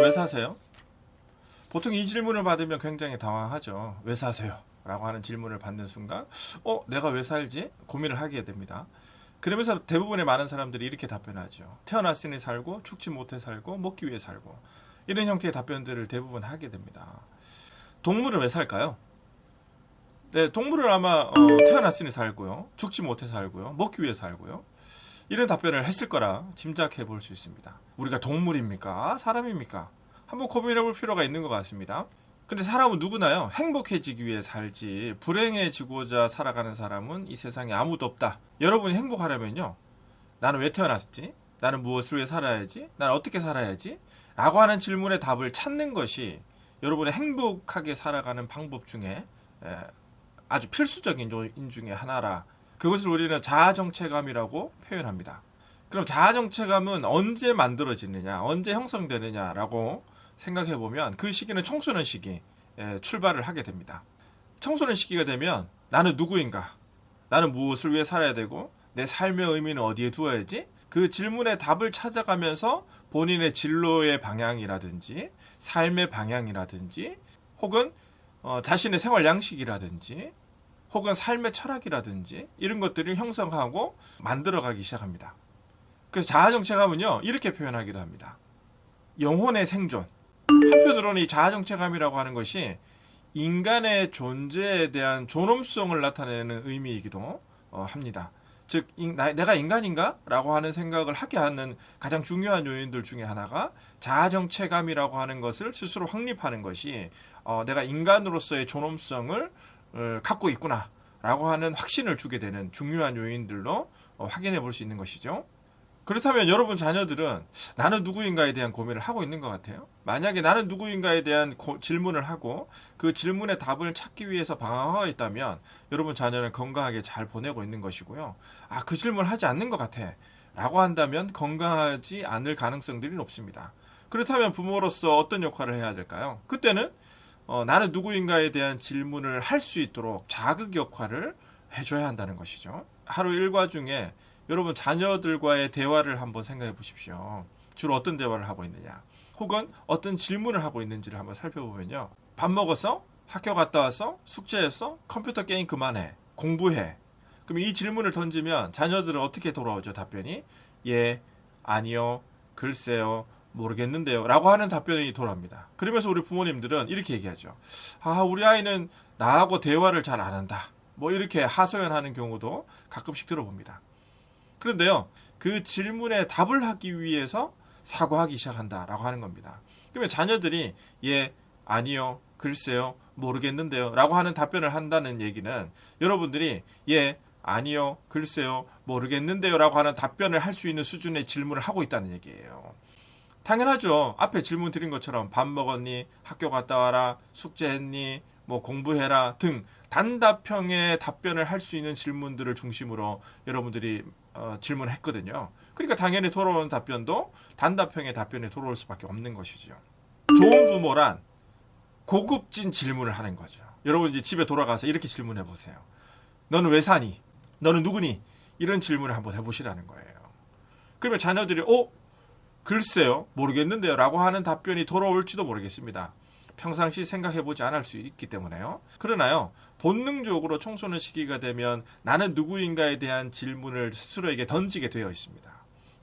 왜 사세요? 보통 이 질문을 받으면 굉장히 당황하죠. 왜 사세요? 라고 하는 질문을 받는 순간 내가 왜 살지? 고민을 하게 됩니다. 그러면서 대부분의 많은 사람들이 이렇게 답변하죠. 태어났으니 살고 죽지 못해 살고 먹기 위해 살고 이런 형태의 답변들을 대부분 하게 됩니다. 동물은 왜 살까요? 네, 동물은 아마 태어났으니 살고요. 죽지 못해 살고요. 먹기 위해 살고요. 이런 답변을 했을 거라 짐작해 볼 수 있습니다. 우리가 동물입니까? 사람입니까? 한번 고민해 볼 필요가 있는 것 같습니다. 근데 사람은 누구나요? 행복해지기 위해 살지 불행해지고자 살아가는 사람은 이 세상에 아무도 없다. 여러분이 행복하려면요. 나는 왜 태어났지? 나는 무엇을 위해 살아야지? 나는 어떻게 살아야지? 라고 하는 질문의 답을 찾는 것이 여러분의 행복하게 살아가는 방법 중에 아주 필수적인 요인 중에 하나라. 그것을 우리는 자아정체감이라고 표현합니다. 그럼 자아정체감은 언제 만들어지느냐, 언제 형성되느냐라고 생각해 보면 그 시기는 청소년 시기 출발을 하게 됩니다. 청소년 시기가 되면 나는 누구인가, 나는 무엇을 위해 살아야 되고 내 삶의 의미는 어디에 두어야지, 그 질문의 답을 찾아가면서 본인의 진로의 방향이라든지 삶의 방향이라든지 혹은 자신의 생활 양식이라든지 혹은 삶의 철학이라든지 이런 것들을 형성하고 만들어가기 시작합니다. 그래서 자아정체감은요 이렇게 표현하기도 합니다. 영혼의 생존. 한편으로는 이 자아정체감이라고 하는 것이 인간의 존재에 대한 존엄성을 나타내는 의미이기도 합니다. 즉 내가 인간인가? 라고 하는 생각을 하게 하는 가장 중요한 요인들 중에 하나가 자아정체감이라고 하는 것을 스스로 확립하는 것이 내가 인간으로서의 존엄성을 갖고 있구나 라고 하는 확신을 주게 되는 중요한 요인들로 확인해 볼 수 있는 것이죠. 그렇다면 여러분 자녀들은 나는 누구인가에 대한 고민을 하고 있는 것 같아요. 만약에 나는 누구인가에 대한 질문을 하고 그 질문의 답을 찾기 위해서 방황하고 있다면 여러분 자녀는 건강하게 잘 보내고 있는 것이고요. 그 질문을 하지 않는 것 같아 라고 한다면 건강하지 않을 가능성들이 높습니다. 그렇다면 부모로서 어떤 역할을 해야 될까요? 그때는 나는 누구인가에 대한 질문을 할 수 있도록 자극 역할을 해줘야 한다는 것이죠. 하루 일과 중에 여러분 자녀들과의 대화를 한번 생각해 보십시오. 주로 어떤 대화를 하고 있느냐, 혹은 어떤 질문을 하고 있는지를 한번 살펴보면요. 밥 먹었어? 학교 갔다 왔어? 숙제했어? 컴퓨터 게임 그만해. 공부해. 그럼 이 질문을 던지면 자녀들은 어떻게 돌아오죠? 답변이 예, 아니요, 글쎄요, 모르겠는데요 라고 하는 답변이 돌아옵니다. 그러면서 우리 부모님들은 이렇게 얘기하죠. 우리 아이는 나하고 대화를 잘 안 한다. 뭐 이렇게 하소연하는 경우도 가끔씩 들어봅니다. 그런데요, 그 질문에 답을 하기 위해서 사고하기 시작한다라고 하는 겁니다. 그러면 자녀들이 예, 아니요, 글쎄요, 모르겠는데요 라고 하는 답변을 한다는 얘기는 여러분들이 예, 아니요, 글쎄요, 모르겠는데요 라고 하는 답변을 할 수 있는 수준의 질문을 하고 있다는 얘기예요. 당연하죠. 앞에 질문 드린 것처럼 밥 먹었니? 학교 갔다 와라? 숙제했니? 뭐 공부해라? 등 단답형의 답변을 할 수 있는 질문들을 중심으로 여러분들이 질문했거든요. 그러니까 당연히 돌아오는 답변도 단답형의 답변이 돌아올 수밖에 없는 것이죠. 좋은 부모란 고급진 질문을 하는 거죠. 여러분 이제 집에 돌아가서 이렇게 질문해 보세요. 너는 왜 사니? 너는 누구니? 이런 질문을 한번 해보시라는 거예요. 그러면 자녀들이 글쎄요, 모르겠는데요 라고 하는 답변이 돌아올지도 모르겠습니다. 평상시 생각해보지 않을 수 있기 때문에요. 그러나요, 본능적으로 청소년 시기가 되면 나는 누구인가에 대한 질문을 스스로에게 던지게 되어 있습니다.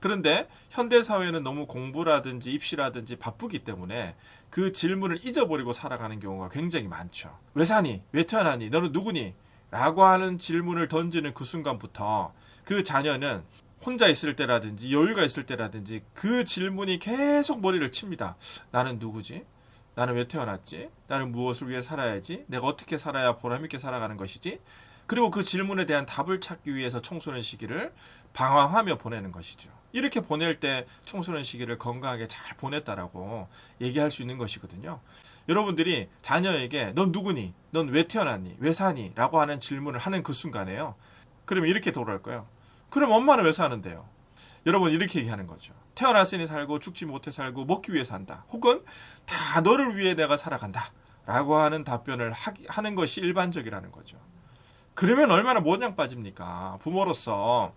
그런데 현대사회는 너무 공부라든지 입시라든지 바쁘기 때문에 그 질문을 잊어버리고 살아가는 경우가 굉장히 많죠. 왜 사니? 왜 태어나니? 너는 누구니? 라고 하는 질문을 던지는 그 순간부터 그 자녀는 혼자 있을 때라든지 여유가 있을 때라든지 그 질문이 계속 머리를 칩니다. 나는 누구지? 나는 왜 태어났지? 나는 무엇을 위해 살아야지? 내가 어떻게 살아야 보람있게 살아가는 것이지? 그리고 그 질문에 대한 답을 찾기 위해서 청소년 시기를 방황하며 보내는 것이죠. 이렇게 보낼 때 청소년 시기를 건강하게 잘 보냈다라고 얘기할 수 있는 것이거든요. 여러분들이 자녀에게 넌 누구니? 넌 왜 태어났니? 왜 사니? 라고 하는 질문을 하는 그 순간에요. 그러면 이렇게 돌아올 거예요. 그럼 엄마는 왜 사는데요? 여러분 이렇게 얘기하는 거죠. 태어났으니 살고 죽지 못해 살고 먹기 위해 산다. 혹은 다 너를 위해 내가 살아간다. 라고 하는 답변을 하는 것이 일반적이라는 거죠. 그러면 얼마나 모냥 빠집니까? 부모로서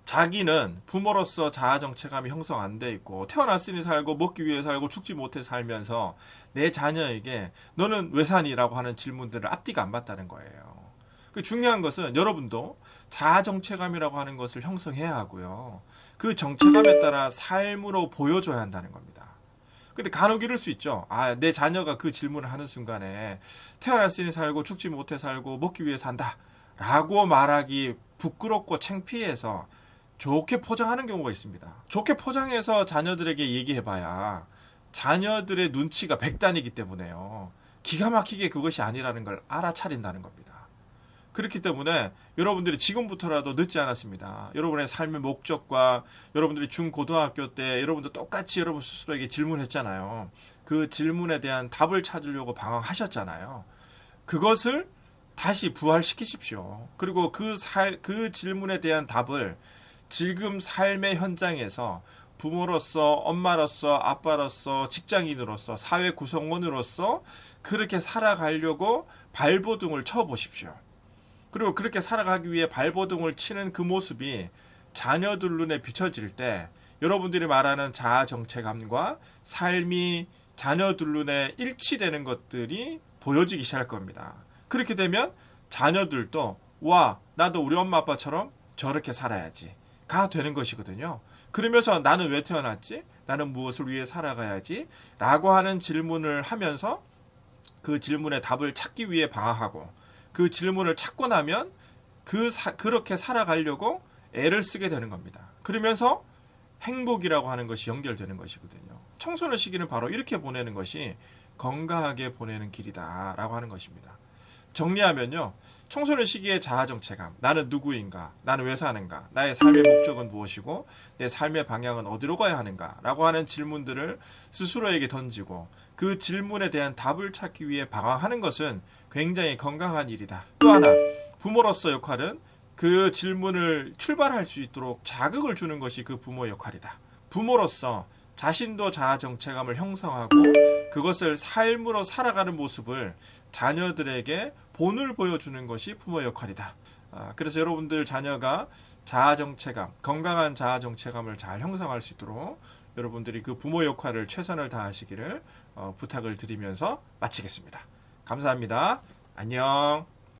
자기는 부모로서 자아 정체감이 형성 안 돼 있고 태어났으니 살고 먹기 위해 살고 죽지 못해 살면서 내 자녀에게 너는 왜 사니라고 하는 질문들을 앞뒤가 안 맞다는 거예요. 그 중요한 것은 여러분도 자아 정체감이라고 하는 것을 형성해야 하고요. 그 정체감에 따라 삶으로 보여줘야 한다는 겁니다. 근데 간혹 이럴 수 있죠. 아, 내 자녀가 그 질문을 하는 순간에 태어났으니 살고 죽지 못해 살고 먹기 위해 산다 라고 말하기 부끄럽고 창피해서 좋게 포장하는 경우가 있습니다. 좋게 포장해서 자녀들에게 얘기해봐야 자녀들의 눈치가 백단이기 때문에요. 기가 막히게 그것이 아니라는 걸 알아차린다는 겁니다. 그렇기 때문에 여러분들이 지금부터라도 늦지 않았습니다. 여러분의 삶의 목적과 여러분들이 중고등학교 때 여러분도 똑같이 여러분 스스로에게 질문했잖아요. 그 질문에 대한 답을 찾으려고 방황하셨잖아요. 그것을 다시 부활시키십시오. 그리고 그 질문에 대한 답을 지금 삶의 현장에서 부모로서, 엄마로서, 아빠로서, 직장인으로서, 사회 구성원으로서 그렇게 살아가려고 발버둥을 쳐보십시오. 그리고 그렇게 살아가기 위해 발버둥을 치는 그 모습이 자녀들 눈에 비춰질 때 여러분들이 말하는 자아 정체감과 삶이 자녀들 눈에 일치되는 것들이 보여지기 시작할 겁니다. 그렇게 되면 자녀들도 와, 나도 우리 엄마 아빠처럼 저렇게 살아야지 가 되는 것이거든요. 그러면서 나는 왜 태어났지? 나는 무엇을 위해 살아가야지? 라고 하는 질문을 하면서 그 질문의 답을 찾기 위해 방황하고 그 질문을 찾고 나면 그렇게 살아가려고 애를 쓰게 되는 겁니다. 그러면서 행복이라고 하는 것이 연결되는 것이거든요. 청소년 시기는 바로 이렇게 보내는 것이 건강하게 보내는 길이다라고 하는 것입니다. 정리하면요. 청소년 시기의 자아 정체감, 나는 누구인가, 나는 왜 사는가, 나의 삶의 목적은 무엇이고 내 삶의 방향은 어디로 가야 하는가 라고 하는 질문들을 스스로에게 던지고 그 질문에 대한 답을 찾기 위해 방황하는 것은 굉장히 건강한 일이다. 또 하나, 부모로서 역할은 그 질문을 출발할 수 있도록 자극을 주는 것이 그 부모의 역할이다. 부모로서 자신도 자아 정체감을 형성하고 그것을 삶으로 살아가는 모습을 자녀들에게 본을 보여주는 것이 부모의 역할이다. 그래서 여러분들 자녀가 자아 정체감, 건강한 자아 정체감을 잘 형성할 수 있도록 여러분들이 그 부모 역할을 최선을 다하시기를 부탁을 드리면서 마치겠습니다. 감사합니다. 안녕.